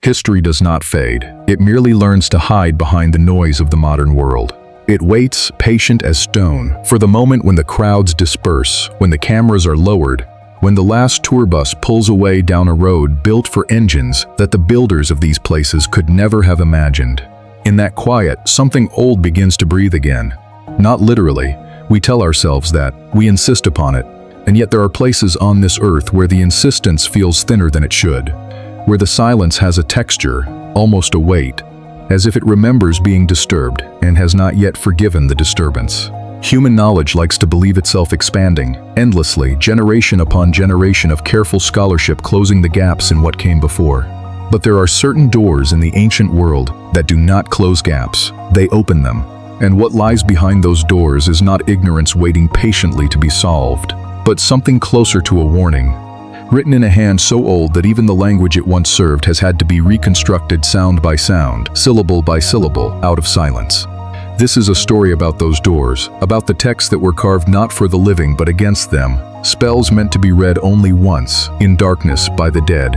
History does not fade. It merely learns to hide behind the noise of the modern world. It waits, patient as stone, for the moment when the crowds disperse, when the cameras are lowered, when the last tour bus pulls away down a road built for engines that the builders of these places could never have imagined. In that quiet, something old begins to breathe again. Not literally. We tell ourselves that. We insist upon it. And yet there are places on this earth where the insistence feels thinner than it should, where the silence has a texture, almost a weight, as if it remembers being disturbed and has not yet forgiven the disturbance. Human knowledge likes to believe itself expanding, endlessly, generation upon generation of careful scholarship closing the gaps in what came before. But there are certain doors in the ancient world that do not close gaps, they open them. And what lies behind those doors is not ignorance waiting patiently to be solved, but something closer to a warning, written in a hand so old that even the language it once served has had to be reconstructed sound by sound, syllable by syllable, out of silence. This is a story about those doors, about the texts that were carved not for the living but against them, spells meant to be read only once, in darkness, by the dead.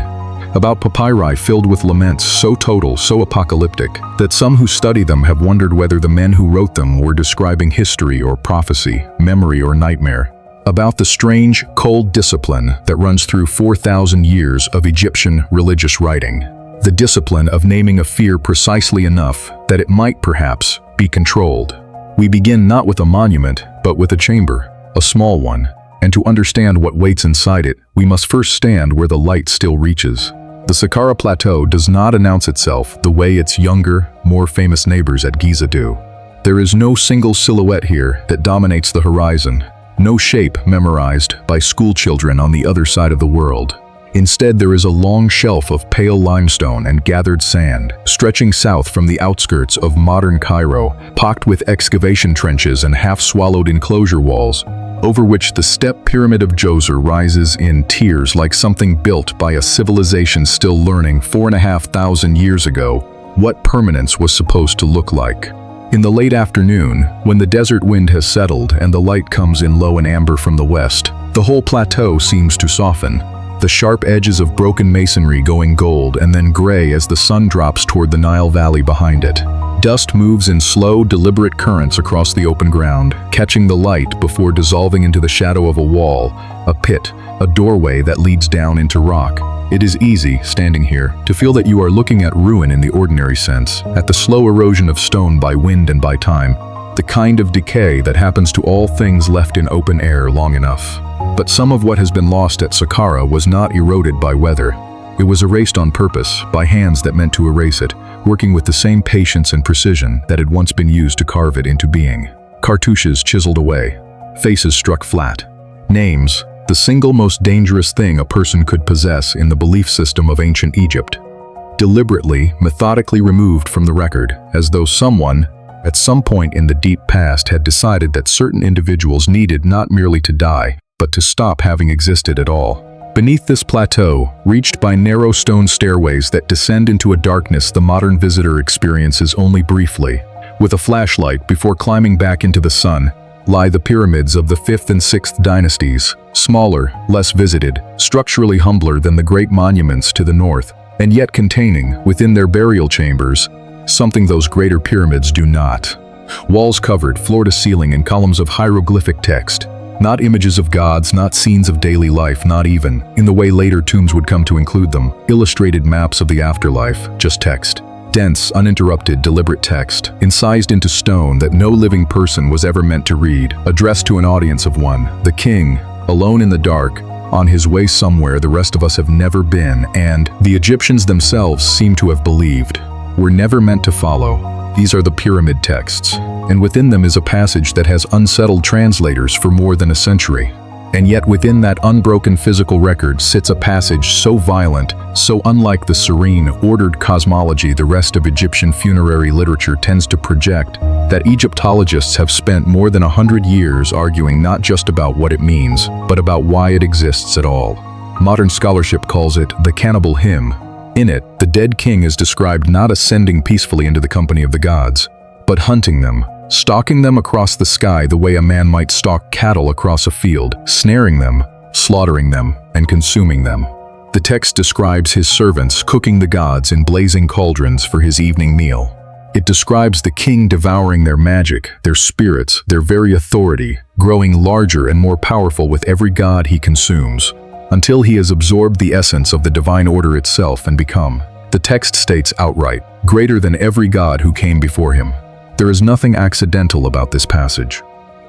About papyri filled with laments so total, so apocalyptic, that some who study them have wondered whether the men who wrote them were describing history or prophecy, memory or nightmare. About the strange, cold discipline that runs through 4,000 years of Egyptian religious writing. The discipline of naming a fear precisely enough that it might, perhaps, be controlled. We begin not with a monument, but with a chamber, a small one, and to understand what waits inside it, we must first stand where the light still reaches. The Saqqara Plateau does not announce itself the way its younger, more famous neighbors at Giza do. There is no single silhouette here that dominates the horizon, no shape memorized by schoolchildren on the other side of the world. Instead, there is a long shelf of pale limestone and gathered sand, stretching south from the outskirts of modern Cairo, pocked with excavation trenches and half-swallowed enclosure walls, over which the step pyramid of Djoser rises in tiers like something built by a civilization still learning 4,500 years ago what permanence was supposed to look like. In the late afternoon, when the desert wind has settled and the light comes in low and amber from the west, the whole plateau seems to soften, the sharp edges of broken masonry going gold and then gray as the sun drops toward the Nile Valley behind it. Dust moves in slow, deliberate currents across the open ground, catching the light before dissolving into the shadow of a wall, a pit, a doorway that leads down into rock. It is easy, standing here, to feel that you are looking at ruin in the ordinary sense, at the slow erosion of stone by wind and by time, the kind of decay that happens to all things left in open air long enough. But some of what has been lost at Saqqara was not eroded by weather. It was erased on purpose, by hands that meant to erase it, working with the same patience and precision that had once been used to carve it into being. Cartouches chiseled away, faces struck flat. Names, the single most dangerous thing a person could possess in the belief system of ancient Egypt. Deliberately, methodically removed from the record, as though someone, at some point in the deep past, had decided that certain individuals needed not merely to die, but to stop having existed at all. Beneath this plateau, reached by narrow stone stairways that descend into a darkness the modern visitor experiences only briefly, with a flashlight before climbing back into the sun, lie the pyramids of the 5th and 6th dynasties, smaller, less visited, structurally humbler than the great monuments to the north, and yet containing, within their burial chambers, something those greater pyramids do not. Walls covered, floor to ceiling, in columns of hieroglyphic text. Not images of gods, not scenes of daily life, not even, in the way later tombs would come to include them, illustrated maps of the afterlife, just text. Dense, uninterrupted, deliberate text, incised into stone that no living person was ever meant to read, addressed to an audience of one, the king, alone in the dark, on his way somewhere the rest of us have never been, and, the Egyptians themselves seem to have believed, were never meant to follow. These are the pyramid texts, and within them is a passage that has unsettled translators for more than a century. And yet within that unbroken physical record sits a passage so violent, so unlike the serene, ordered cosmology the rest of Egyptian funerary literature tends to project, that Egyptologists have spent more than 100 years arguing not just about what it means, but about why it exists at all. Modern scholarship calls it the cannibal hymn. In it, the dead king is described not ascending peacefully into the company of the gods, but hunting them, stalking them across the sky the way a man might stalk cattle across a field, snaring them, slaughtering them, and consuming them. The text describes his servants cooking the gods in blazing cauldrons for his evening meal. It describes the king devouring their magic, their spirits, their very authority, growing larger and more powerful with every god he consumes, until he has absorbed the essence of the divine order itself and become, the text states outright, greater than every god who came before him. There is nothing accidental about this passage.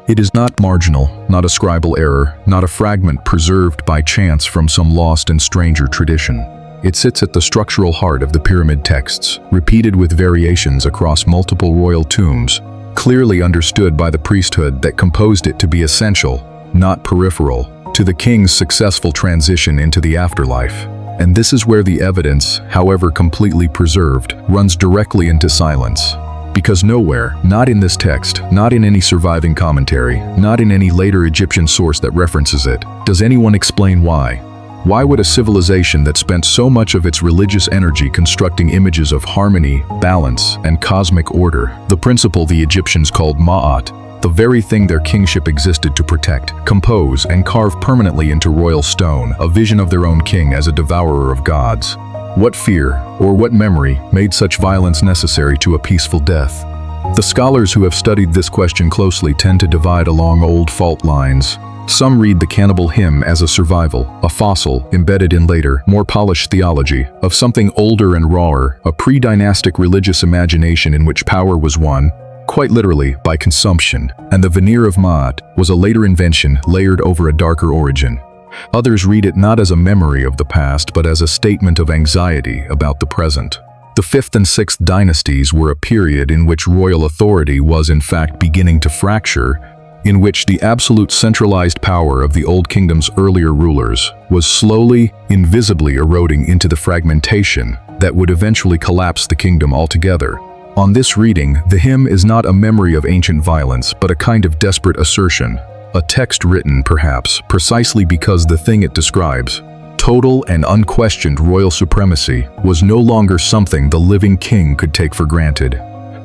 It is not marginal, not a scribal error, not a fragment preserved by chance from some lost and stranger tradition. It sits at the structural heart of the pyramid texts, repeated with variations across multiple royal tombs, clearly understood by the priesthood that composed it to be essential, not peripheral, to the king's successful transition into the afterlife. And this is where the evidence, however completely preserved, runs directly into silence. Because nowhere, not in this text, not in any surviving commentary, not in any later Egyptian source that references it, does anyone explain why. Why would a civilization that spent so much of its religious energy constructing images of harmony, balance, and cosmic order, the principle the Egyptians called Ma'at, the very thing their kingship existed to protect, compose, and carve permanently into royal stone, a vision of their own king as a devourer of gods? What fear, or what memory, made such violence necessary to a peaceful death? The scholars who have studied this question closely tend to divide along old fault lines. Some read the cannibal hymn as a survival, a fossil embedded in later, more polished theology, of something older and rawer, a pre-dynastic religious imagination in which power was won, quite literally, by consumption, and the veneer of Ma'at was a later invention layered over a darker origin. Others read it not as a memory of the past, but as a statement of anxiety about the present. The 5th and 6th dynasties were a period in which royal authority was in fact beginning to fracture, in which the absolute centralized power of the Old Kingdom's earlier rulers was slowly, invisibly eroding into the fragmentation that would eventually collapse the kingdom altogether. On this reading, the hymn is not a memory of ancient violence, but a kind of desperate assertion, a text written, perhaps, precisely because the thing it describes, total and unquestioned royal supremacy, was no longer something the living king could take for granted.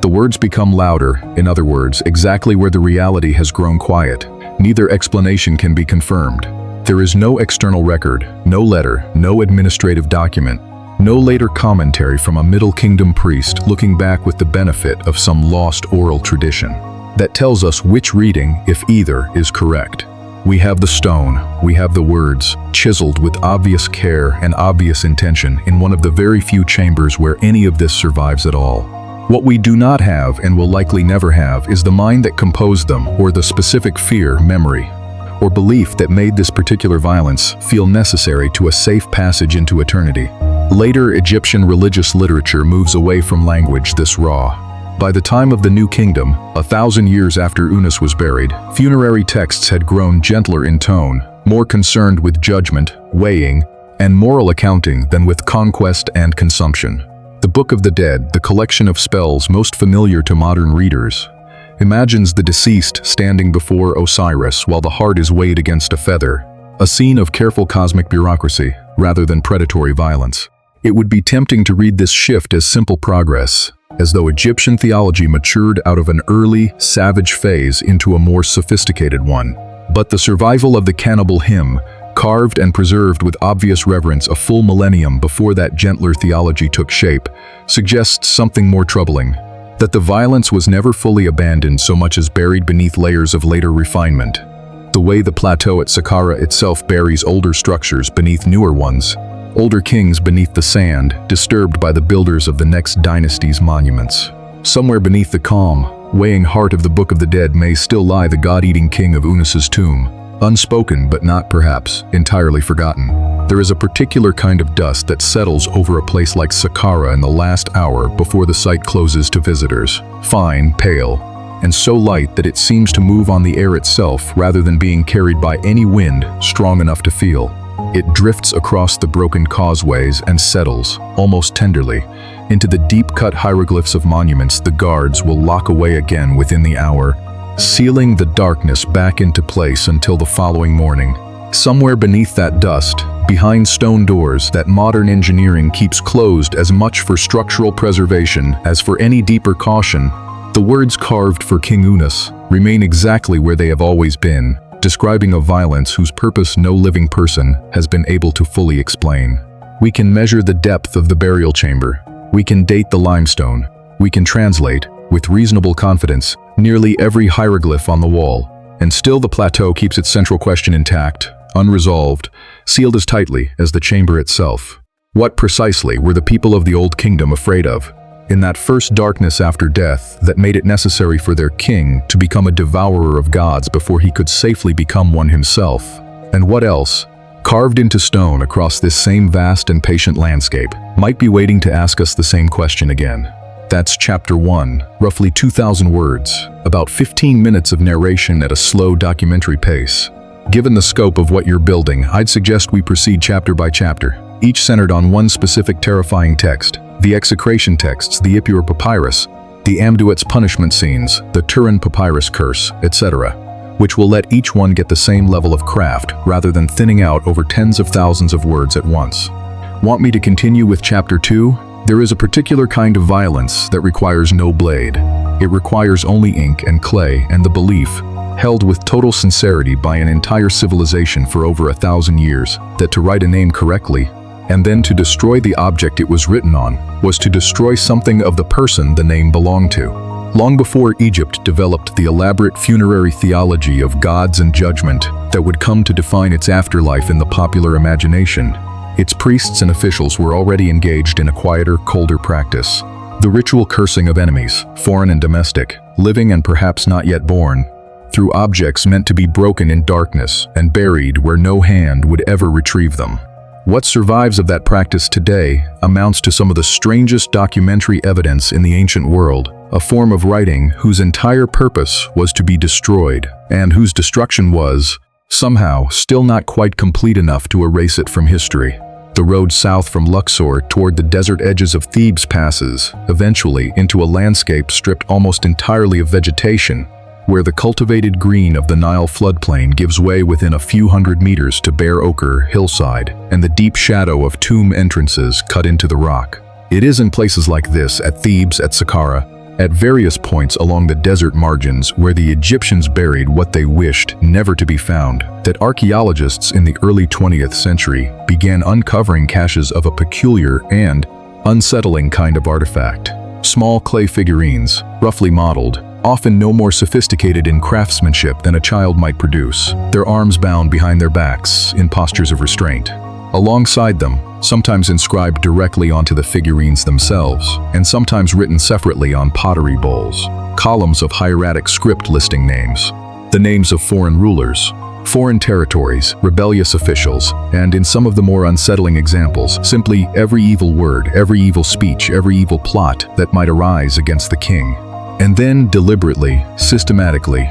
The words become louder, in other words, exactly where the reality has grown quiet. Neither explanation can be confirmed. There is no external record, no letter, no administrative document, no later commentary from a Middle Kingdom priest looking back with the benefit of some lost oral tradition that tells us which reading, if either, is correct. We have the stone, we have the words, chiseled with obvious care and obvious intention in one of the very few chambers where any of this survives at all. What we do not have, and will likely never have, is the mind that composed them, or the specific fear, memory, or belief that made this particular violence feel necessary to a safe passage into eternity. Later Egyptian religious literature moves away from language this raw. By the time of the New Kingdom, 1,000 years after Unas was buried, funerary texts had grown gentler in tone, more concerned with judgment, weighing, and moral accounting than with conquest and consumption. The Book of the Dead, the collection of spells most familiar to modern readers, imagines the deceased standing before Osiris while the heart is weighed against a feather, a scene of careful cosmic bureaucracy rather than predatory violence. It would be tempting to read this shift as simple progress, as though Egyptian theology matured out of an early, savage phase into a more sophisticated one. But the survival of the cannibal hymn, carved and preserved with obvious reverence a full millennium before that gentler theology took shape, suggests something more troubling, that the violence was never fully abandoned so much as buried beneath layers of later refinement, the way the plateau at Saqqara itself buries older structures beneath newer ones, older kings beneath the sand, disturbed by the builders of the next dynasty's monuments. Somewhere beneath the calm, weighing heart of the Book of the Dead may still lie the god-eating king of Unas's tomb, unspoken but not, perhaps, entirely forgotten. There is a particular kind of dust that settles over a place like Saqqara in the last hour before the site closes to visitors, fine, pale, and so light that it seems to move on the air itself rather than being carried by any wind strong enough to feel. It drifts across the broken causeways and settles, almost tenderly, into the deep-cut hieroglyphs of monuments the guards will lock away again within the hour, sealing the darkness back into place until the following morning. Somewhere beneath that dust, behind stone doors that modern engineering keeps closed as much for structural preservation as for any deeper caution, the words carved for King Unas remain exactly where they have always been, describing a violence whose purpose no living person has been able to fully explain. We can measure the depth of the burial chamber. We can date the limestone. We can translate, with reasonable confidence, nearly every hieroglyph on the wall. And still the plateau keeps its central question intact, unresolved, sealed as tightly as the chamber itself. What precisely were the people of the Old Kingdom afraid of? In that first darkness after death that made it necessary for their king to become a devourer of gods before he could safely become one himself. And what else, carved into stone across this same vast and patient landscape, might be waiting to ask us the same question again? That's Chapter 1, roughly 2,000 words, about 15 minutes of narration at a slow documentary pace. Given the scope of what you're building, I'd suggest we proceed chapter by chapter, each centered on one specific terrifying text: the execration texts, the Ipuwer papyrus, the Amduet's punishment scenes, the Turin papyrus curse, etc., which will let each one get the same level of craft rather than thinning out over tens of thousands of words at once. Want me to continue with Chapter 2? There is a particular kind of violence that requires no blade. It requires only ink and clay and the belief, held with total sincerity by an entire civilization for over 1,000 years, that to write a name correctly, and then to destroy the object it was written on, was to destroy something of the person the name belonged to. Long before Egypt developed the elaborate funerary theology of gods and judgment that would come to define its afterlife in the popular imagination, its priests and officials were already engaged in a quieter, colder practice. The ritual cursing of enemies, foreign and domestic, living and perhaps not yet born, through objects meant to be broken in darkness and buried where no hand would ever retrieve them. What survives of that practice today amounts to some of the strangest documentary evidence in the ancient world, a form of writing whose entire purpose was to be destroyed, and whose destruction was, somehow, still not quite complete enough to erase it from history. The road south from Luxor toward the desert edges of Thebes passes, eventually, into a landscape stripped almost entirely of vegetation, where the cultivated green of the Nile floodplain gives way within a few hundred meters to bare ochre hillside and the deep shadow of tomb entrances cut into the rock. It is in places like this, at Thebes, at Saqqara, at various points along the desert margins where the Egyptians buried what they wished never to be found, that archaeologists in the early 20th century began uncovering caches of a peculiar and unsettling kind of artifact. Small clay figurines, roughly modeled, often no more sophisticated in craftsmanship than a child might produce, their arms bound behind their backs in postures of restraint. Alongside them, sometimes inscribed directly onto the figurines themselves, and sometimes written separately on pottery bowls, columns of hieratic script listing names. The names of foreign rulers, foreign territories, rebellious officials, and in some of the more unsettling examples, simply every evil word, every evil speech, every evil plot that might arise against the king. And then, deliberately, systematically,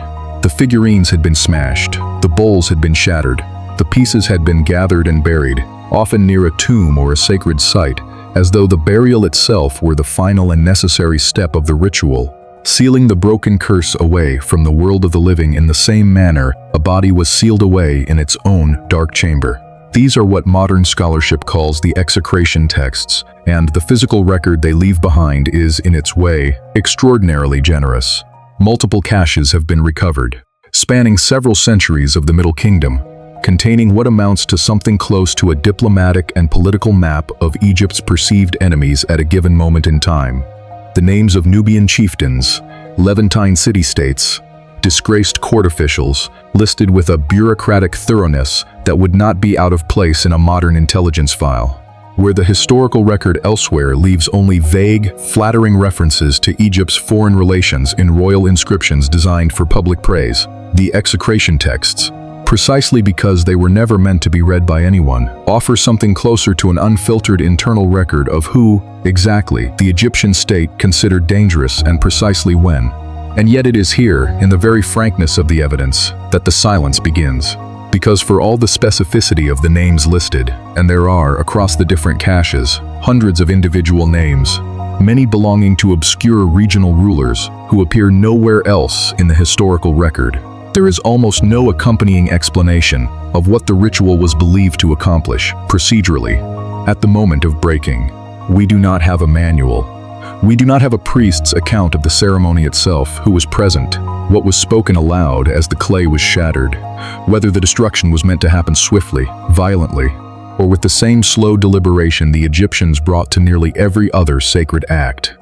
the figurines had been smashed, the bowls had been shattered, the pieces had been gathered and buried, often near a tomb or a sacred site, as though the burial itself were the final and necessary step of the ritual, sealing the broken curse away from the world of the living in the same manner a body was sealed away in its own dark chamber. These are what modern scholarship calls the execration texts, and the physical record they leave behind is, in its way, extraordinarily generous. Multiple caches have been recovered, spanning several centuries of the Middle Kingdom, containing what amounts to something close to a diplomatic and political map of Egypt's perceived enemies at a given moment in time. The names of Nubian chieftains, Levantine city-states, disgraced court officials, listed with a bureaucratic thoroughness that would not be out of place in a modern intelligence file. Where the historical record elsewhere leaves only vague, flattering references to Egypt's foreign relations in royal inscriptions designed for public praise, the execration texts, precisely because they were never meant to be read by anyone, offer something closer to an unfiltered internal record of who, exactly, the Egyptian state considered dangerous and precisely when. And yet it is here, in the very frankness of the evidence, that the silence begins. Because for all the specificity of the names listed, and there are, across the different caches, hundreds of individual names, many belonging to obscure regional rulers who appear nowhere else in the historical record, there is almost no accompanying explanation of what the ritual was believed to accomplish, procedurally. At the moment of breaking, we do not have a manual. We do not have a priest's account of the ceremony itself, who was present, what was spoken aloud as the clay was shattered, whether the destruction was meant to happen swiftly, violently, or with the same slow deliberation the Egyptians brought to nearly every other sacred act.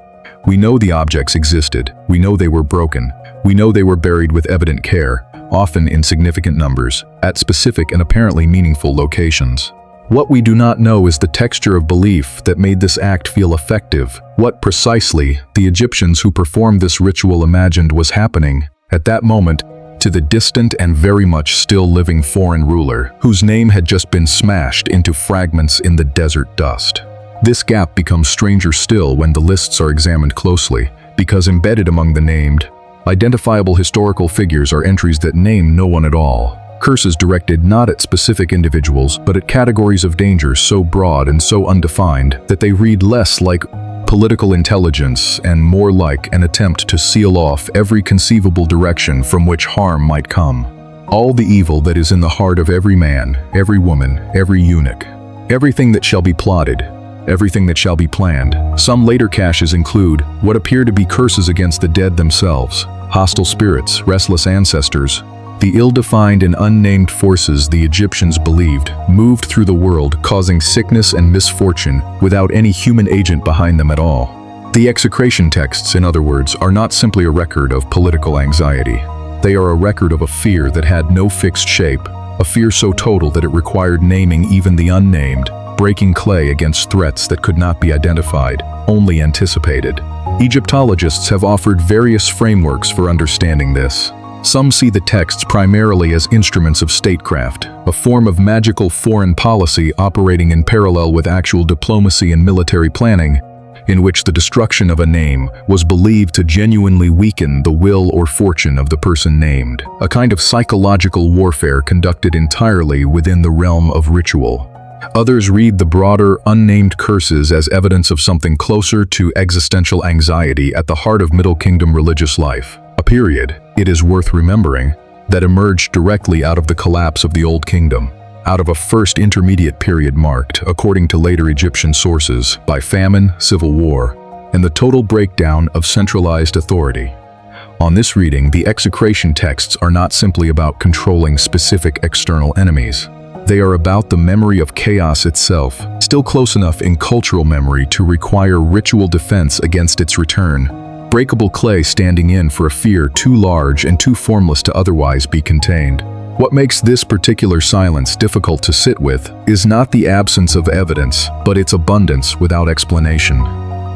We know the objects existed, we know they were broken, we know they were buried with evident care, often in significant numbers, at specific and apparently meaningful locations. What we do not know is the texture of belief that made this act feel effective, what precisely the Egyptians who performed this ritual imagined was happening at that moment to the distant and very much still living foreign ruler, whose name had just been smashed into fragments in the desert dust. This gap becomes stranger still when the lists are examined closely, because embedded among the named, identifiable historical figures are entries that name no one at all. Curses directed not at specific individuals, but at categories of danger so broad and so undefined that they read less like political intelligence and more like an attempt to seal off every conceivable direction from which harm might come. All the evil that is in the heart of every man, every woman, every eunuch, everything that shall be plotted, everything that shall be planned. Some later caches include what appear to be curses against the dead themselves, hostile spirits, restless ancestors, the ill-defined and unnamed forces the Egyptians believed moved through the world, causing sickness and misfortune without any human agent behind them at all. The execration texts, in other words, are not simply a record of political anxiety. They are a record of a fear that had no fixed shape, a fear so total that it required naming even the unnamed, breaking clay against threats that could not be identified, only anticipated. Egyptologists have offered various frameworks for understanding this. Some see the texts primarily as instruments of statecraft, a form of magical foreign policy operating in parallel with actual diplomacy and military planning, in which the destruction of a name was believed to genuinely weaken the will or fortune of the person named, a kind of psychological warfare conducted entirely within the realm of ritual. Others read the broader, unnamed curses as evidence of something closer to existential anxiety at the heart of Middle Kingdom religious life. A period, it is worth remembering, that emerged directly out of the collapse of the Old Kingdom, out of a first intermediate period marked, according to later Egyptian sources, by famine, civil war, and the total breakdown of centralized authority. On this reading, the execration texts are not simply about controlling specific external enemies. They are about the memory of chaos itself, still close enough in cultural memory to require ritual defense against its return. Breakable clay standing in for a fear too large and too formless to otherwise be contained. What makes this particular silence difficult to sit with is not the absence of evidence, but its abundance without explanation.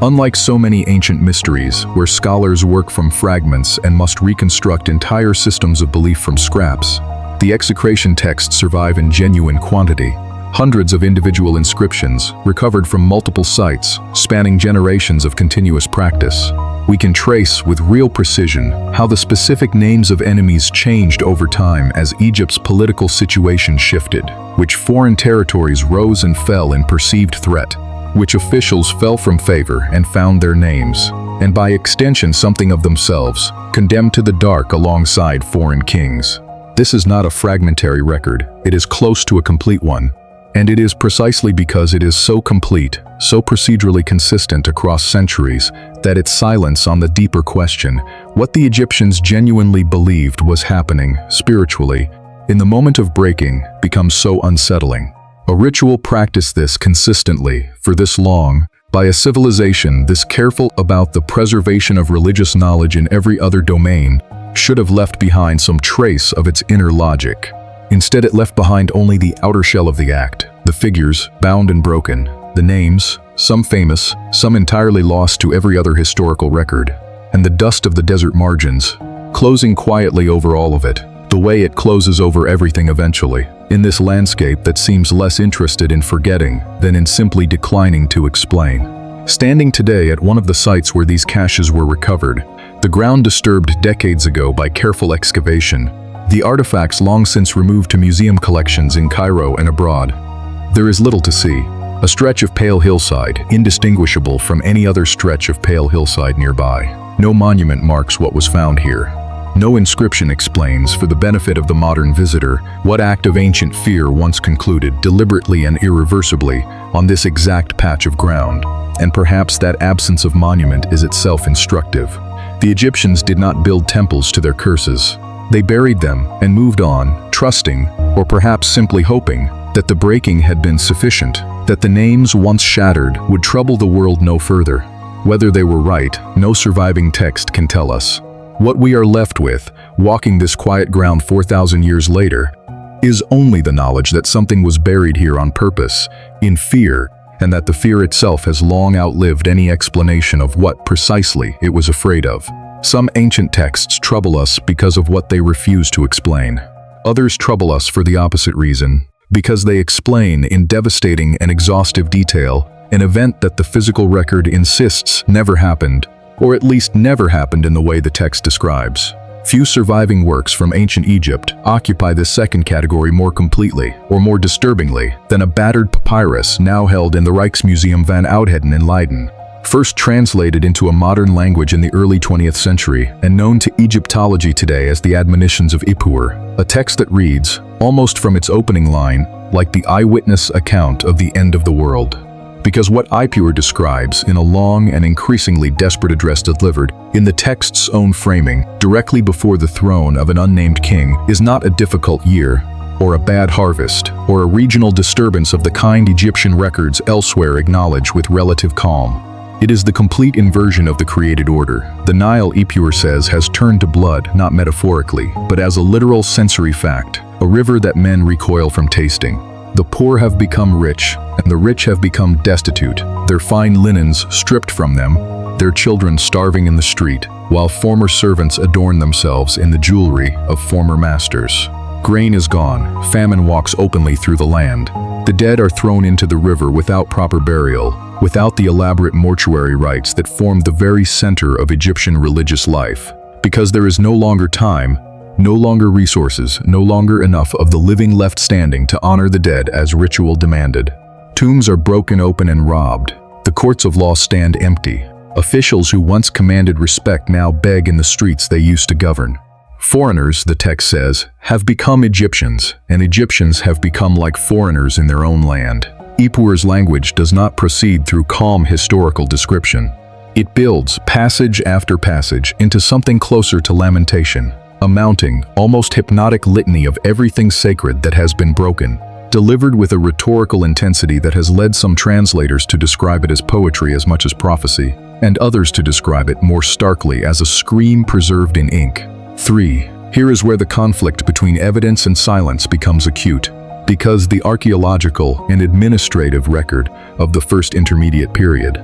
Unlike so many ancient mysteries, where scholars work from fragments and must reconstruct entire systems of belief from scraps, the execration texts survive in genuine quantity. Hundreds of individual inscriptions, recovered from multiple sites, spanning generations of continuous practice. We can trace with real precision how the specific names of enemies changed over time as Egypt's political situation shifted, which foreign territories rose and fell in perceived threat, which officials fell from favor and found their names, and by extension something of themselves, condemned to the dark alongside foreign kings. This is not a fragmentary record, it is close to a complete one. And it is precisely because it is so complete, so procedurally consistent across centuries, that its silence on the deeper question, what the Egyptians genuinely believed was happening, spiritually, in the moment of breaking, becomes so unsettling. A ritual practiced this consistently, for this long, by a civilization this careful about the preservation of religious knowledge in every other domain, should have left behind some trace of its inner logic. Instead, it left behind only the outer shell of the act, the figures, bound and broken, the names, some famous, some entirely lost to every other historical record, and the dust of the desert margins, closing quietly over all of it, the way it closes over everything eventually, in this landscape that seems less interested in forgetting than in simply declining to explain. Standing today at one of the sites where these caches were recovered, the ground disturbed decades ago by careful excavation, the artifacts long since removed to museum collections in Cairo and abroad. There is little to see. A stretch of pale hillside, indistinguishable from any other stretch of pale hillside nearby. No monument marks what was found here. No inscription explains, for the benefit of the modern visitor, what act of ancient fear once concluded deliberately and irreversibly on this exact patch of ground. And perhaps that absence of monument is itself instructive. The Egyptians did not build temples to their curses. They buried them and moved on, trusting, or perhaps simply hoping, that the breaking had been sufficient, that the names once shattered would trouble the world no further. Whether they were right, no surviving text can tell us. What we are left with, walking this quiet ground 4,000 years later, is only the knowledge that something was buried here on purpose, in fear, and that the fear itself has long outlived any explanation of what precisely it was afraid of. Some ancient texts trouble us because of what they refuse to explain. Others trouble us for the opposite reason, because they explain in devastating and exhaustive detail an event that the physical record insists never happened, or at least never happened in the way the text describes. Few surviving works from ancient Egypt occupy this second category more completely, or more disturbingly, than a battered papyrus now held in the Rijksmuseum van Oudheden in Leiden. First translated into a modern language in the early 20th century and known to Egyptology today as the Admonitions of Ipuwer, a text that reads, almost from its opening line, like the eyewitness account of the end of the world. Because what Ipuwer describes in a long and increasingly desperate address delivered in the text's own framing, directly before the throne of an unnamed king, is not a difficult year, or a bad harvest, or a regional disturbance of the kind Egyptian records elsewhere acknowledge with relative calm. It is the complete inversion of the created order. The Nile, Ipuwer says, has turned to blood, not metaphorically, but as a literal sensory fact, a river that men recoil from tasting. The poor have become rich, and the rich have become destitute, their fine linens stripped from them, their children starving in the street, while former servants adorn themselves in the jewelry of former masters. Grain is gone, famine walks openly through the land. The dead are thrown into the river without proper burial, without the elaborate mortuary rites that formed the very center of Egyptian religious life. Because there is no longer time, no longer resources, no longer enough of the living left standing to honor the dead as ritual demanded. Tombs are broken open and robbed. The courts of law stand empty. Officials who once commanded respect now beg in the streets they used to govern. Foreigners, the text says, have become Egyptians, and Egyptians have become like foreigners in their own land. Ipuwer's language does not proceed through calm historical description. It builds, passage after passage, into something closer to lamentation. A mounting, almost hypnotic litany of everything sacred that has been broken, delivered with a rhetorical intensity that has led some translators to describe it as poetry as much as prophecy, and others to describe it more starkly as a scream preserved in ink. 3. Here is where the conflict between evidence and silence becomes acute, because the archaeological and administrative record of the first intermediate period,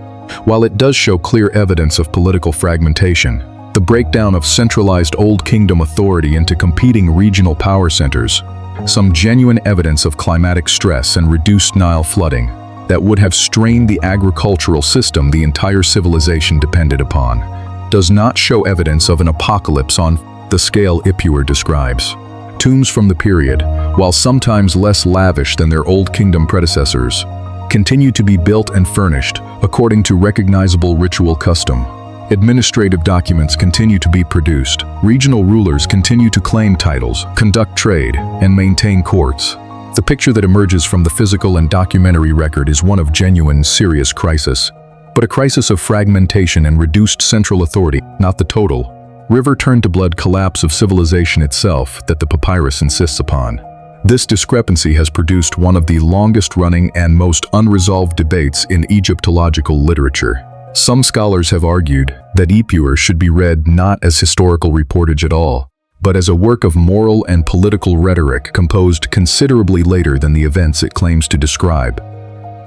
while it does show clear evidence of political fragmentation, the breakdown of centralized Old Kingdom authority into competing regional power centers, some genuine evidence of climatic stress and reduced Nile flooding that would have strained the agricultural system the entire civilization depended upon, does not show evidence of an apocalypse on the scale Ipuwer describes. Tombs from the period, while sometimes less lavish than their Old Kingdom predecessors, continue to be built and furnished according to recognizable ritual custom. Administrative documents continue to be produced. Regional rulers continue to claim titles, conduct trade, and maintain courts. The picture that emerges from the physical and documentary record is one of genuine, serious crisis, but a crisis of fragmentation and reduced central authority, not the total, river-turned-to-blood collapse of civilization itself that the papyrus insists upon. This discrepancy has produced one of the longest-running and most unresolved debates in Egyptological literature. Some scholars have argued that Ipuwer should be read not as historical reportage at all, but as a work of moral and political rhetoric composed considerably later than the events it claims to describe.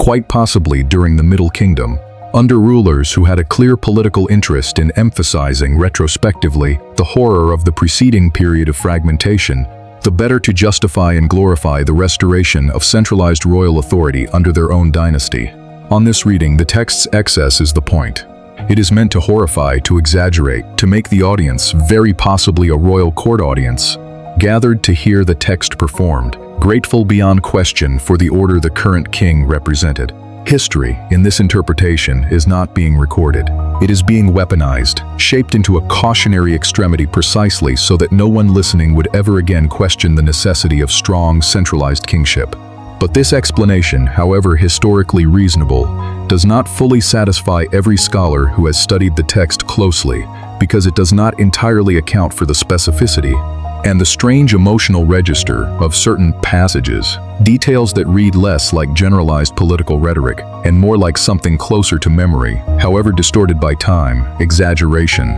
Quite possibly during the Middle Kingdom, under rulers who had a clear political interest in emphasizing retrospectively the horror of the preceding period of fragmentation, the better to justify and glorify the restoration of centralized royal authority under their own dynasty. On this reading, the text's excess is the point. It is meant to horrify, to exaggerate, to make the audience, very possibly a royal court audience, gathered to hear the text performed, grateful beyond question for the order the current king represented. History, in this interpretation, is not being recorded. It is being weaponized, shaped into a cautionary extremity precisely so that no one listening would ever again question the necessity of strong, centralized kingship. But this explanation, however historically reasonable, does not fully satisfy every scholar who has studied the text closely, because it does not entirely account for the specificity and the strange emotional register of certain passages, details that read less like generalized political rhetoric and more like something closer to memory, however distorted by time, exaggeration,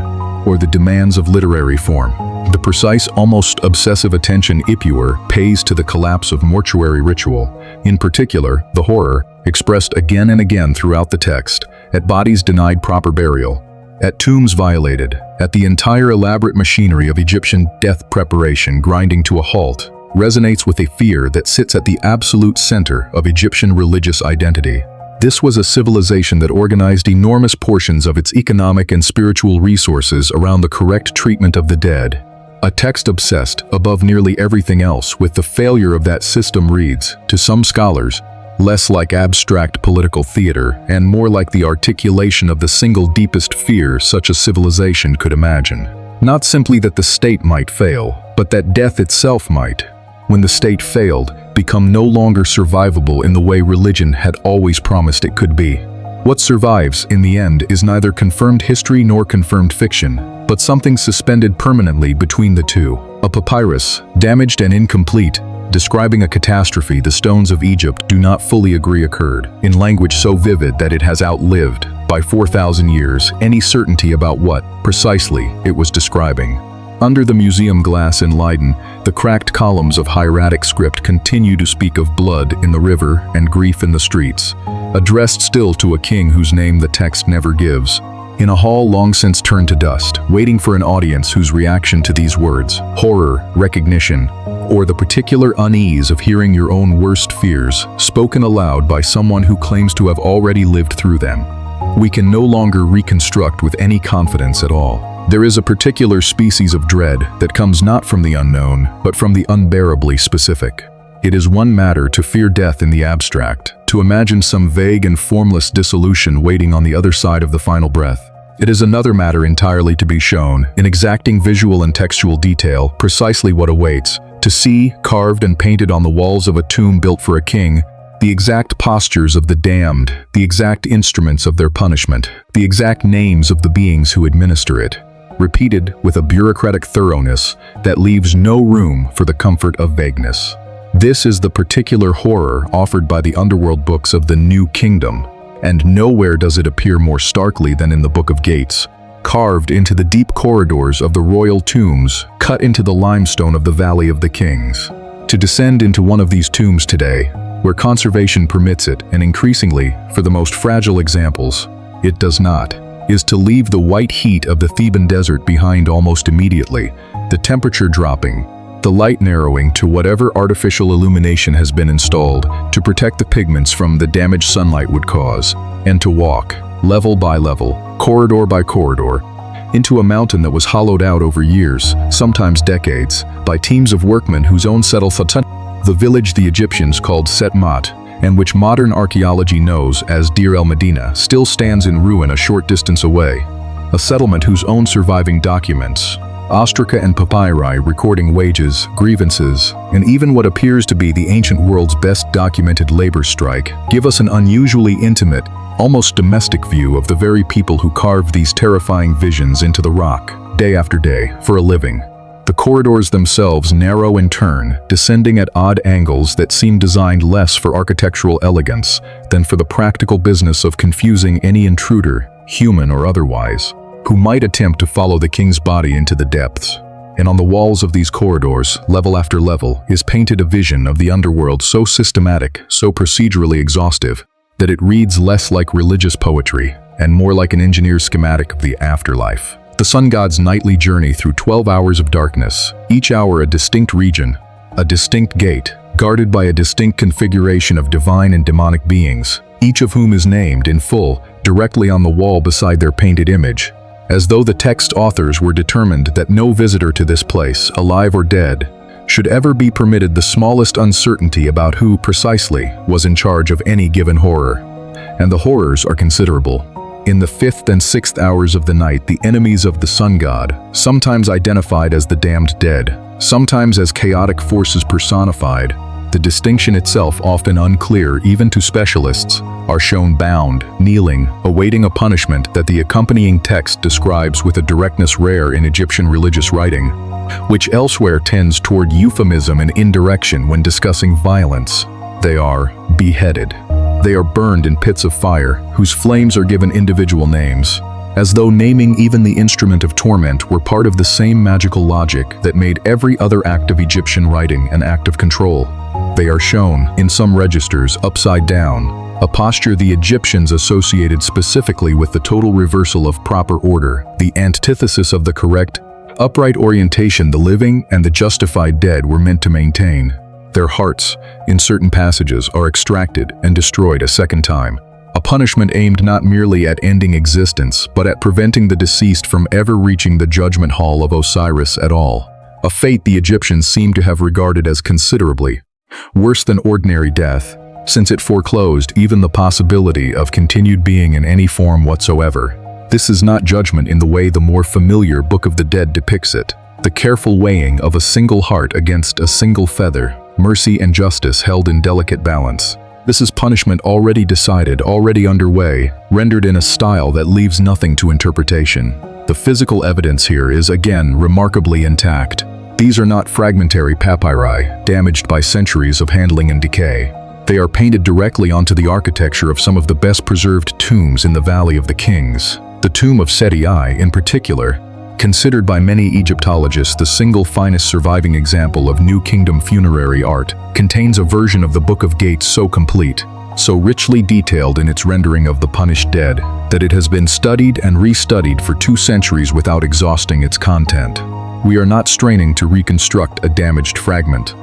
or the demands of literary form. The precise, almost obsessive attention Ipuwer pays to the collapse of mortuary ritual, in particular, the horror, expressed again and again throughout the text, at bodies denied proper burial, at tombs violated, at the entire elaborate machinery of Egyptian death preparation grinding to a halt, resonates with a fear that sits at the absolute center of Egyptian religious identity. This was a civilization that organized enormous portions of its economic and spiritual resources around the correct treatment of the dead. A text obsessed, above nearly everything else, with the failure of that system reads, to some scholars, less like abstract political theater and more like the articulation of the single deepest fear such a civilization could imagine. Not simply that the state might fail, but that death itself might, when the state failed, become no longer survivable in the way religion had always promised it could be. What survives, in the end, is neither confirmed history nor confirmed fiction, but something suspended permanently between the two. A papyrus, damaged and incomplete, describing a catastrophe the stones of Egypt do not fully agree occurred, in language so vivid that it has outlived, by 4,000 years, any certainty about what, precisely, it was describing. Under the museum glass in Leiden, the cracked columns of hieratic script continue to speak of blood in the river and grief in the streets, addressed still to a king whose name the text never gives, in a hall long since turned to dust, waiting for an audience whose reaction to these words, horror, recognition, or the particular unease of hearing your own worst fears, spoken aloud by someone who claims to have already lived through them, we can no longer reconstruct with any confidence at all. There is a particular species of dread that comes not from the unknown, but from the unbearably specific. It is one matter to fear death in the abstract, to imagine some vague and formless dissolution waiting on the other side of the final breath. It is another matter entirely to be shown, in exacting visual and textual detail, precisely what awaits, to see, carved and painted on the walls of a tomb built for a king, the exact postures of the damned, the exact instruments of their punishment, the exact names of the beings who administer it, repeated with a bureaucratic thoroughness that leaves no room for the comfort of vagueness. This is the particular horror offered by the underworld books of the New Kingdom, and nowhere does it appear more starkly than in the Book of Gates, carved into the deep corridors of the royal tombs, cut into the limestone of the Valley of the Kings. To descend into one of these tombs today, where conservation permits it, and increasingly, for the most fragile examples, it does not, is to leave the white heat of the Theban desert behind almost immediately, the temperature dropping, the light narrowing to whatever artificial illumination has been installed to protect the pigments from the damage sunlight would cause, and to walk, level by level, corridor by corridor, into a mountain that was hollowed out over years, sometimes decades, by teams of workmen whose own the village the Egyptians called Set Mat, and which modern archaeology knows as Deir el-Medina, still stands in ruin a short distance away. A settlement whose own surviving documents, ostraca and papyri recording wages, grievances, and even what appears to be the ancient world's best documented labor strike, give us an unusually intimate, almost domestic view of the very people who carved these terrifying visions into the rock, day after day, for a living. The corridors themselves narrow in turn, descending at odd angles that seem designed less for architectural elegance than for the practical business of confusing any intruder, human or otherwise, who might attempt to follow the king's body into the depths. And on the walls of these corridors, level after level, is painted a vision of the underworld so systematic, so procedurally exhaustive, that it reads less like religious poetry and more like an engineer's schematic of the afterlife. The sun god's nightly journey through 12 hours of darkness, each hour a distinct region, a distinct gate, guarded by a distinct configuration of divine and demonic beings, each of whom is named in full directly on the wall beside their painted image, as though the text authors were determined that no visitor to this place, alive or dead, should ever be permitted the smallest uncertainty about who precisely was in charge of any given horror. And the horrors are considerable. In the 5th and 6th hours of the night, the enemies of the sun god, sometimes identified as the damned dead, sometimes as chaotic forces personified, the distinction itself often unclear even to specialists, are shown bound, kneeling, awaiting a punishment that the accompanying text describes with a directness rare in Egyptian religious writing which elsewhere tends toward euphemism and indirection when discussing violence. They are beheaded. They are burned in pits of fire, whose flames are given individual names, as though naming even the instrument of torment were part of the same magical logic that made every other act of Egyptian writing an act of control. They are shown, in some registers, upside down, a posture the Egyptians associated specifically with the total reversal of proper order, the antithesis of the correct, upright orientation the living and the justified dead were meant to maintain. Their hearts, in certain passages, are extracted and destroyed a second time, a punishment aimed not merely at ending existence, but at preventing the deceased from ever reaching the judgment hall of Osiris at all, a fate the Egyptians seem to have regarded as considerably worse than ordinary death, since it foreclosed even the possibility of continued being in any form whatsoever. This is not judgment in the way the more familiar Book of the Dead depicts it, the careful weighing of a single heart against a single feather, mercy and justice held in delicate balance. This is punishment already decided, already underway, rendered in a style that leaves nothing to interpretation. The physical evidence here is again remarkably intact. These are not fragmentary papyri, damaged by centuries of handling and decay. They are painted directly onto the architecture of some of the best preserved tombs in the Valley of the Kings. The tomb of Seti I, in particular, considered by many Egyptologists the single finest surviving example of New Kingdom funerary art, contains a version of the Book of Gates so complete, so richly detailed in its rendering of the punished dead, that it has been studied and restudied for 2 centuries without exhausting its content. We are not straining to reconstruct a damaged fragment.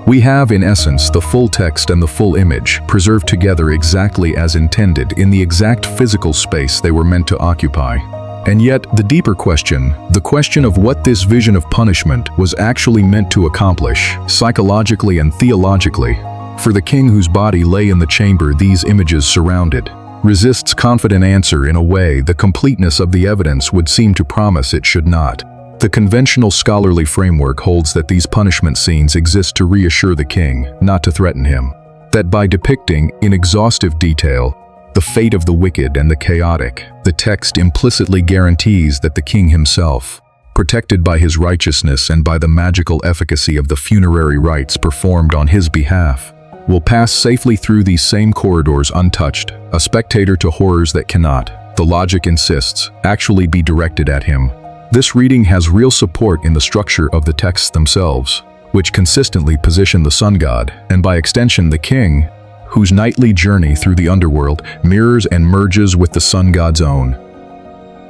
We have, in essence, the full text and the full image, preserved together exactly as intended in the exact physical space they were meant to occupy. And yet, the deeper question, the question of what this vision of punishment was actually meant to accomplish, psychologically and theologically, for the king whose body lay in the chamber these images surrounded, resists confident answer in a way the completeness of the evidence would seem to promise it should not. The conventional scholarly framework holds that these punishment scenes exist to reassure the king, not to threaten him. That by depicting, in exhaustive detail, the fate of the wicked and the chaotic, the text implicitly guarantees that the king himself, protected by his righteousness and by the magical efficacy of the funerary rites performed on his behalf, will pass safely through these same corridors untouched, a spectator to horrors that cannot, the logic insists, actually be directed at him. This reading has real support in the structure of the texts themselves, which consistently position the sun god, and by extension the king, whose nightly journey through the underworld mirrors and merges with the sun god's own,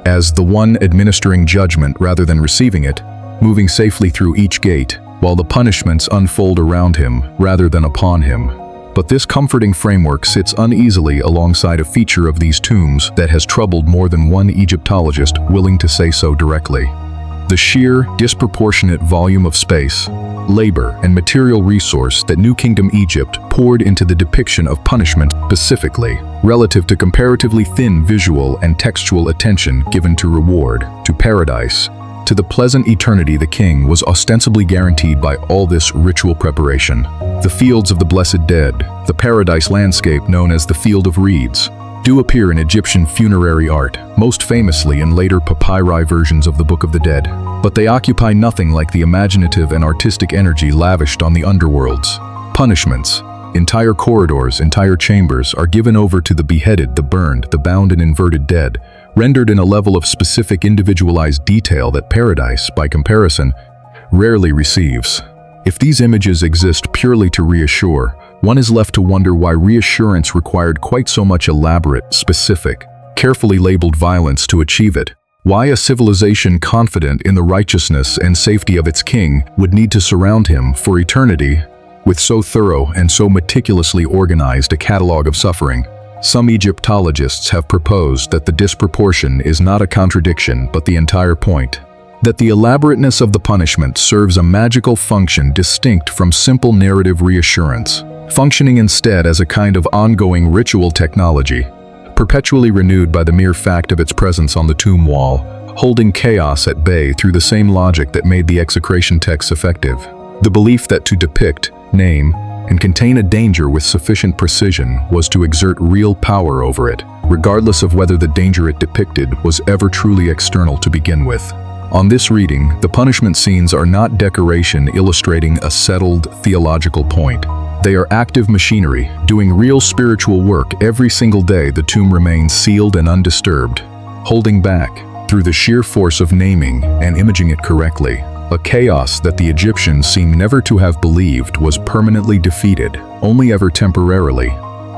as the one administering judgment rather than receiving it, moving safely through each gate, while the punishments unfold around him rather than upon him. But this comforting framework sits uneasily alongside a feature of these tombs that has troubled more than one Egyptologist willing to say so directly: the sheer, disproportionate volume of space, labor, and material resource that New Kingdom Egypt poured into the depiction of punishment specifically, relative to comparatively thin visual and textual attention given to reward, to paradise, to the pleasant eternity the king was ostensibly guaranteed by all this ritual preparation. The fields of the blessed dead, the paradise landscape known as the Field of Reeds, do appear in Egyptian funerary art, most famously in later papyri versions of the Book of the Dead, but they occupy nothing like the imaginative and artistic energy lavished on the underworlds. Punishments, entire corridors, entire chambers are given over to the beheaded, the burned, the bound and inverted dead, rendered in a level of specific individualized detail that paradise, by comparison, rarely receives. If these images exist purely to reassure, one is left to wonder why reassurance required quite so much elaborate, specific, carefully labeled violence to achieve it. Why a civilization confident in the righteousness and safety of its king would need to surround him for eternity with so thorough and so meticulously organized a catalog of suffering. Some Egyptologists have proposed that the disproportion is not a contradiction but the entire point. That the elaborateness of the punishment serves a magical function distinct from simple narrative reassurance, functioning instead as a kind of ongoing ritual technology, perpetually renewed by the mere fact of its presence on the tomb wall, holding chaos at bay through the same logic that made the execration texts effective. The belief that to depict, name, and contain a danger with sufficient precision was to exert real power over it, regardless of whether the danger it depicted was ever truly external to begin with. On this reading, the punishment scenes are not decoration illustrating a settled theological point. They are active machinery, doing real spiritual work every single day. The tomb remains sealed and undisturbed, holding back, through the sheer force of naming and imaging it correctly, a chaos that the Egyptians seem never to have believed was permanently defeated, only ever temporarily,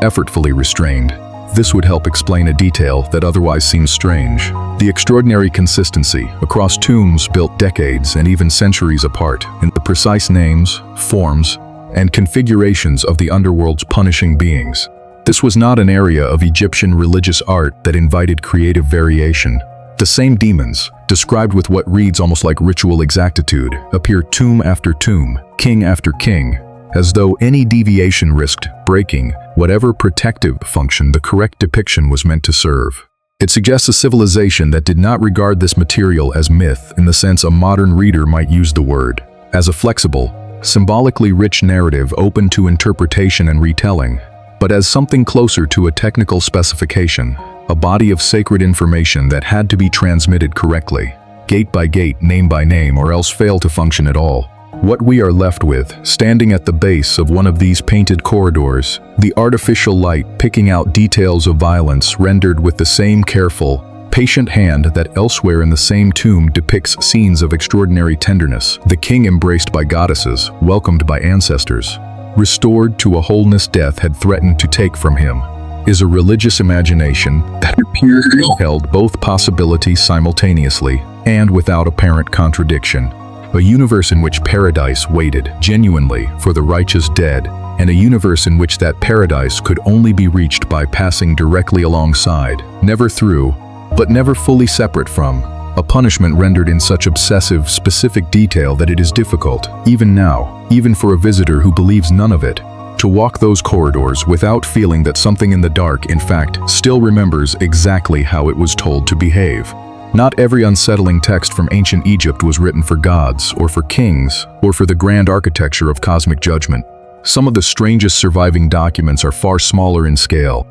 effortfully restrained. This would help explain a detail that otherwise seems strange. The extraordinary consistency across tombs built decades and even centuries apart in the precise names, forms, and configurations of the underworld's punishing beings. This was not an area of Egyptian religious art that invited creative variation. The same demons, described with what reads almost like ritual exactitude, appear tomb after tomb, king after king, as though any deviation risked breaking whatever protective function the correct depiction was meant to serve. It suggests a civilization that did not regard this material as myth in the sense a modern reader might use the word, as a flexible, symbolically rich narrative open to interpretation and retelling, but as something closer to a technical specification, a body of sacred information that had to be transmitted correctly, gate by gate, name by name, or else fail to function at all. What we are left with, standing at the base of one of these painted corridors, the artificial light picking out details of violence rendered with the same careful, patient hand that elsewhere in the same tomb depicts scenes of extraordinary tenderness, the king embraced by goddesses, welcomed by ancestors, restored to a wholeness death had threatened to take from him, is a religious imagination that appears to have held both possibilities simultaneously and without apparent contradiction. A universe in which paradise waited genuinely for the righteous dead, and a universe in which that paradise could only be reached by passing directly alongside, never through, but never fully separate from, a punishment rendered in such obsessive, specific detail that it is difficult, even now, even for a visitor who believes none of it, to walk those corridors without feeling that something in the dark, in fact, still remembers exactly how it was told to behave. Not every unsettling text from ancient Egypt was written for gods, or for kings, or for the grand architecture of cosmic judgment. Some of the strangest surviving documents are far smaller in scale,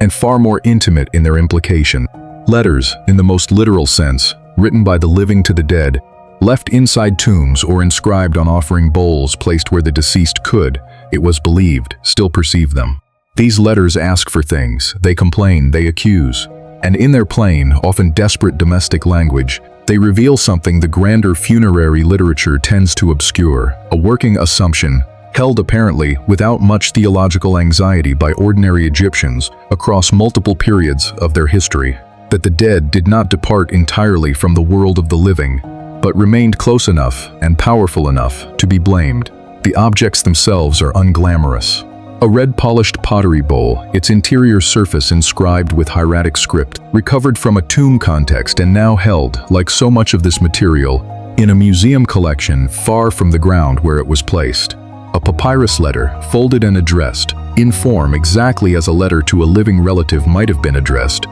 and far more intimate in their implication. Letters, in the most literal sense, written by the living to the dead, left inside tombs or inscribed on offering bowls placed where the deceased could, it was believed, still perceive them. These letters ask for things, they complain, they accuse, and in their plain, often desperate domestic language, they reveal something the grander funerary literature tends to obscure, a working assumption, held apparently without much theological anxiety by ordinary Egyptians across multiple periods of their history, that the dead did not depart entirely from the world of the living, but remained close enough and powerful enough to be blamed. The objects themselves are unglamorous. A red-polished pottery bowl, its interior surface inscribed with hieratic script, recovered from a tomb context and now held, like so much of this material, in a museum collection far from the ground where it was placed. A papyrus letter, folded and addressed, in form exactly as a letter to a living relative might have been addressed,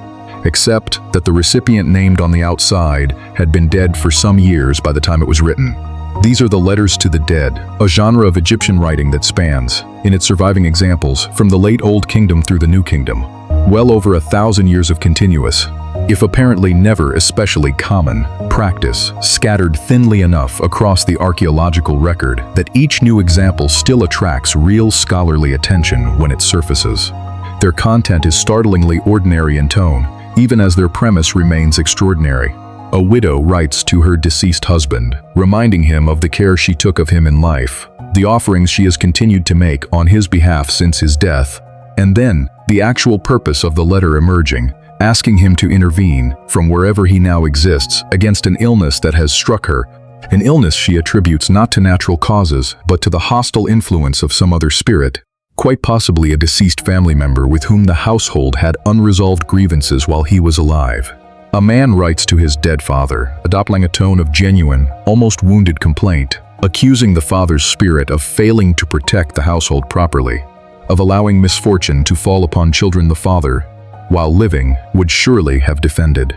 except that the recipient named on the outside had been dead for some years by the time it was written. These are the letters to the dead, a genre of Egyptian writing that spans, in its surviving examples, from the late Old Kingdom through the New Kingdom. Well over 1,000 years of continuous, if apparently never especially common, practice, scattered thinly enough across the archaeological record that each new example still attracts real scholarly attention when it surfaces. Their content is startlingly ordinary in tone, even as their premise remains extraordinary. A widow writes to her deceased husband, reminding him of the care she took of him in life, the offerings she has continued to make on his behalf since his death, and then the actual purpose of the letter emerging, asking him to intervene, from wherever he now exists, against an illness that has struck her, an illness she attributes not to natural causes, but to the hostile influence of some other spirit, quite possibly a deceased family member with whom the household had unresolved grievances while he was alive. A man writes to his dead father, adopting a tone of genuine, almost wounded complaint, accusing the father's spirit of failing to protect the household properly, of allowing misfortune to fall upon children the father, while living, would surely have defended.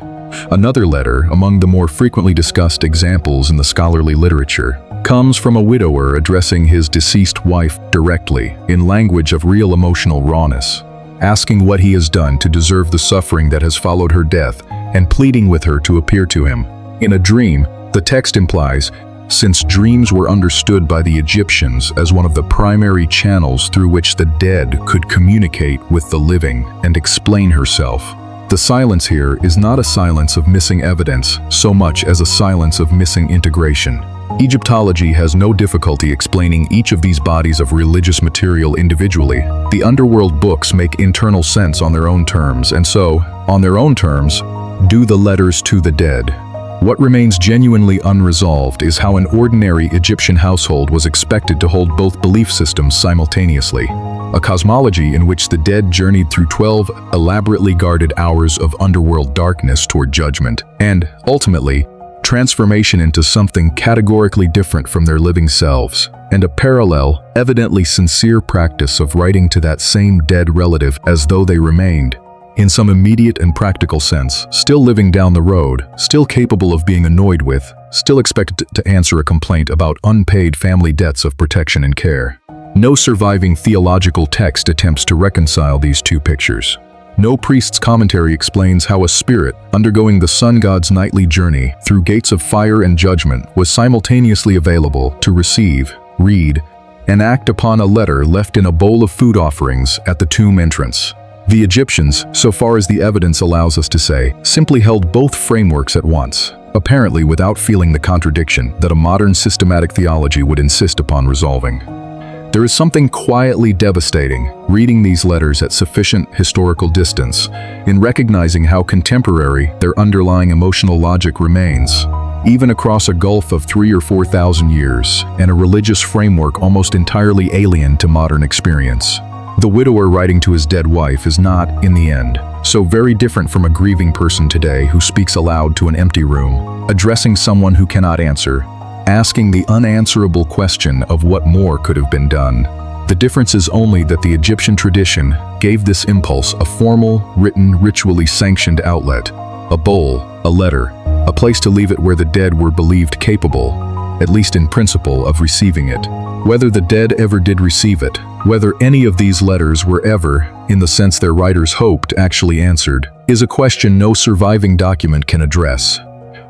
Another letter, among the more frequently discussed examples in the scholarly literature, comes from a widower addressing his deceased wife directly, in language of real emotional rawness, asking what he has done to deserve the suffering that has followed her death, and pleading with her to appear to him. In a dream, The text implies, since dreams were understood by the Egyptians as one of the primary channels through which the dead could communicate with the living and explain herself, the silence here is not a silence of missing evidence so much as a silence of missing integration. Egyptology has no difficulty explaining each of these bodies of religious material individually. The underworld books make internal sense on their own terms, and so, on their own terms, do the letters to the dead. What remains genuinely unresolved is how an ordinary Egyptian household was expected to hold both belief systems simultaneously. A cosmology in which the dead journeyed through 12 elaborately guarded hours of underworld darkness toward judgment, and, ultimately, transformation into something categorically different from their living selves, and a parallel, evidently sincere practice of writing to that same dead relative as though they remained, in some immediate and practical sense, still living down the road, still capable of being annoyed with, still expected to answer a complaint about unpaid family debts of protection and care. No surviving theological text attempts to reconcile these two pictures. No priest's commentary explains how a spirit, undergoing the sun god's nightly journey through gates of fire and judgment, was simultaneously available to receive, read, and act upon a letter left in a bowl of food offerings at the tomb entrance. The Egyptians, so far as the evidence allows us to say, simply held both frameworks at once, apparently without feeling the contradiction that a modern systematic theology would insist upon resolving. There is something quietly devastating reading these letters at sufficient historical distance in recognizing how contemporary their underlying emotional logic remains, even across a gulf of 3,000 or 4,000 years and a religious framework almost entirely alien to modern experience. The widower writing to his dead wife is not, in the end, so very different from a grieving person today who speaks aloud to an empty room, addressing someone who cannot answer, asking the unanswerable question of what more could have been done. The difference is only that the Egyptian tradition gave this impulse a formal, written, ritually sanctioned outlet, a bowl, a letter, a place to leave it where the dead were believed capable, at least in principle, of receiving it. Whether the dead ever did receive it, whether any of these letters were ever, in the sense their writers hoped, actually answered, is a question no surviving document can address.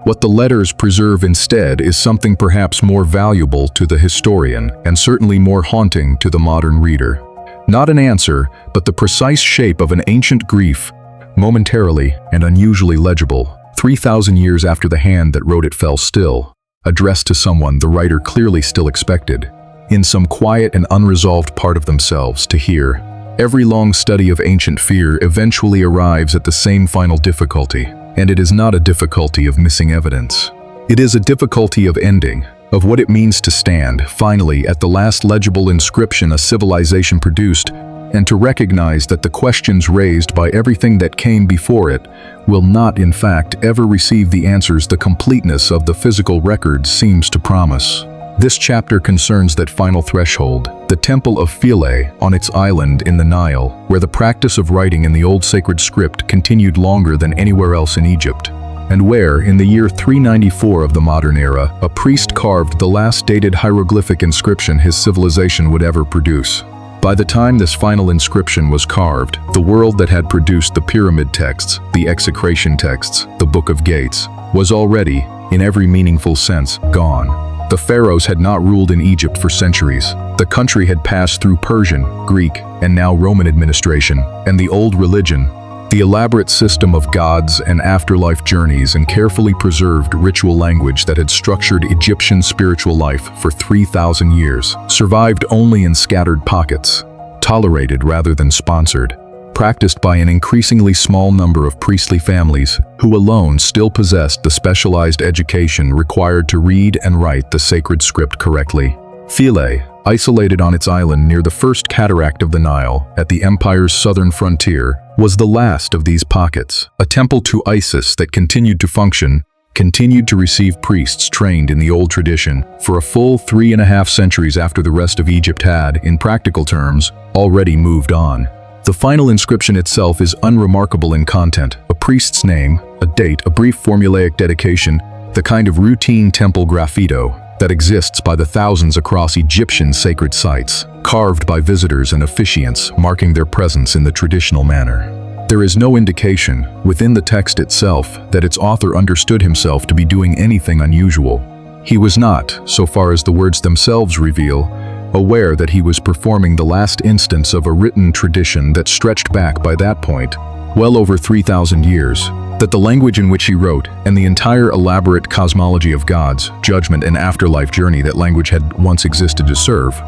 What the letters preserve instead is something perhaps more valuable to the historian and certainly more haunting to the modern reader. Not an answer, but the precise shape of an ancient grief, momentarily and unusually legible, 3,000 years after the hand that wrote it fell still, addressed to someone the writer clearly still expected, in some quiet and unresolved part of themselves, to hear. Every long study of ancient fear eventually arrives at the same final difficulty. And it is not a difficulty of missing evidence. It is a difficulty of ending, of what it means to stand, finally, at the last legible inscription a civilization produced, and to recognize that the questions raised by everything that came before it will not, in fact, ever receive the answers the completeness of the physical record seems to promise. This chapter concerns that final threshold, the Temple of Philae on its island in the Nile, where the practice of writing in the old sacred script continued longer than anywhere else in Egypt, and where, in the year 394 of the modern era, a priest carved the last dated hieroglyphic inscription his civilization would ever produce. By the time this final inscription was carved, the world that had produced the pyramid texts, the execration texts, the Book of Gates, was already, in every meaningful sense, gone. The pharaohs had not ruled in Egypt for centuries. The country had passed through Persian, Greek, and now Roman administration, and the old religion, the elaborate system of gods and afterlife journeys and carefully preserved ritual language that had structured Egyptian spiritual life for 3,000 years, survived only in scattered pockets, tolerated rather than sponsored, practiced by an increasingly small number of priestly families who alone still possessed the specialized education required to read and write the sacred script correctly. Philae, isolated on its island near the first cataract of the Nile at the empire's southern frontier, was the last of these pockets, a temple to Isis that continued to function, continued to receive priests trained in the old tradition for a full 3.5 centuries after the rest of Egypt had, in practical terms, already moved on. The final inscription itself is unremarkable in content, a priest's name, a date, a brief formulaic dedication, the kind of routine temple graffito that exists by the thousands across Egyptian sacred sites, carved by visitors and officiants, marking their presence in the traditional manner. There is no indication, within the text itself, that its author understood himself to be doing anything unusual. He was not, so far as the words themselves reveal, aware that he was performing the last instance of a written tradition that stretched back by that point well over 3,000 years, that the language in which he wrote, and the entire elaborate cosmology of gods, judgment, and afterlife journey that language had once existed to serve,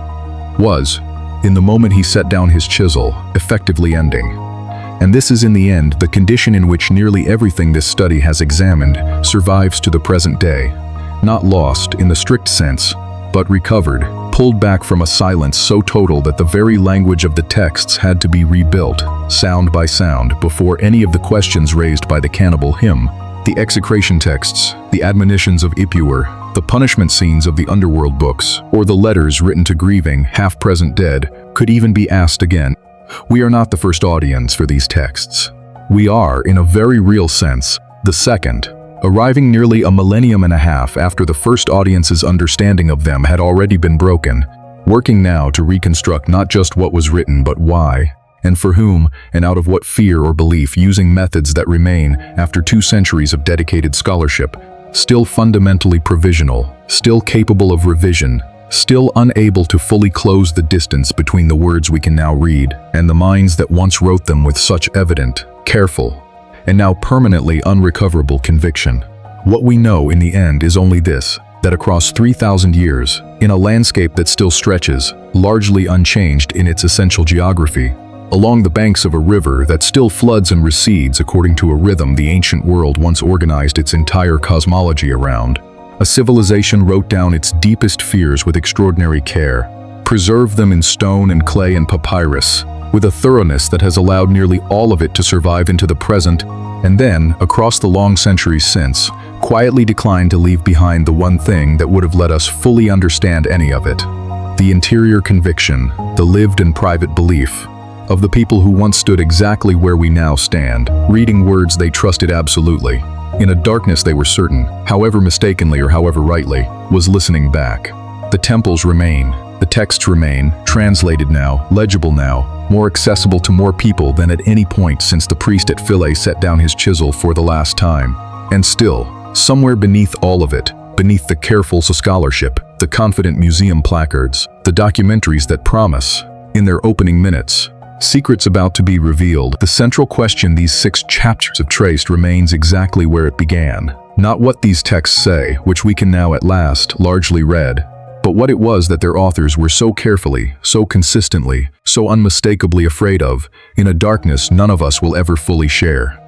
was, in the moment he set down his chisel, effectively ending. And this is in the end the condition in which nearly everything this study has examined survives to the present day, not lost in the strict sense, but recovered, pulled back from a silence so total that the very language of the texts had to be rebuilt, sound by sound, before any of the questions raised by the cannibal hymn, the execration texts, the admonitions of Ipuwer, the punishment scenes of the underworld books, or the letters written to grieving, half-present dead, could even be asked again. We are not the first audience for these texts. We are, in a very real sense, the second, arriving nearly a millennium and a half after the first audience's understanding of them had already been broken, working now to reconstruct not just what was written but why, and for whom, and out of what fear or belief, using methods that remain, after 2 centuries of dedicated scholarship, still fundamentally provisional, still capable of revision, still unable to fully close the distance between the words we can now read and the minds that once wrote them with such evident, careful, and now permanently unrecoverable conviction. What we know in the end is only this, that across 3,000 years, in a landscape that still stretches, largely unchanged in its essential geography, along the banks of a river that still floods and recedes according to a rhythm the ancient world once organized its entire cosmology around, a civilization wrote down its deepest fears with extraordinary care, preserved them in stone and clay and papyrus, with a thoroughness that has allowed nearly all of it to survive into the present, and then, across the long centuries since, quietly declined to leave behind the one thing that would have let us fully understand any of it: the interior conviction, the lived and private belief, of the people who once stood exactly where we now stand, reading words they trusted absolutely. In a darkness they were certain, however mistakenly or however rightly, was listening back. The temples remain, the texts remain, translated now, legible now, more accessible to more people than at any point since the priest at Philae set down his chisel for the last time. And still, somewhere beneath all of it, beneath the careful scholarship, the confident museum placards, the documentaries that promise, in their opening minutes, secrets about to be revealed, the central question these 6 chapters have traced remains exactly where it began. Not what these texts say, which we can now at last largely read, but what it was that their authors were so carefully, so consistently, so unmistakably afraid of, in a darkness none of us will ever fully share.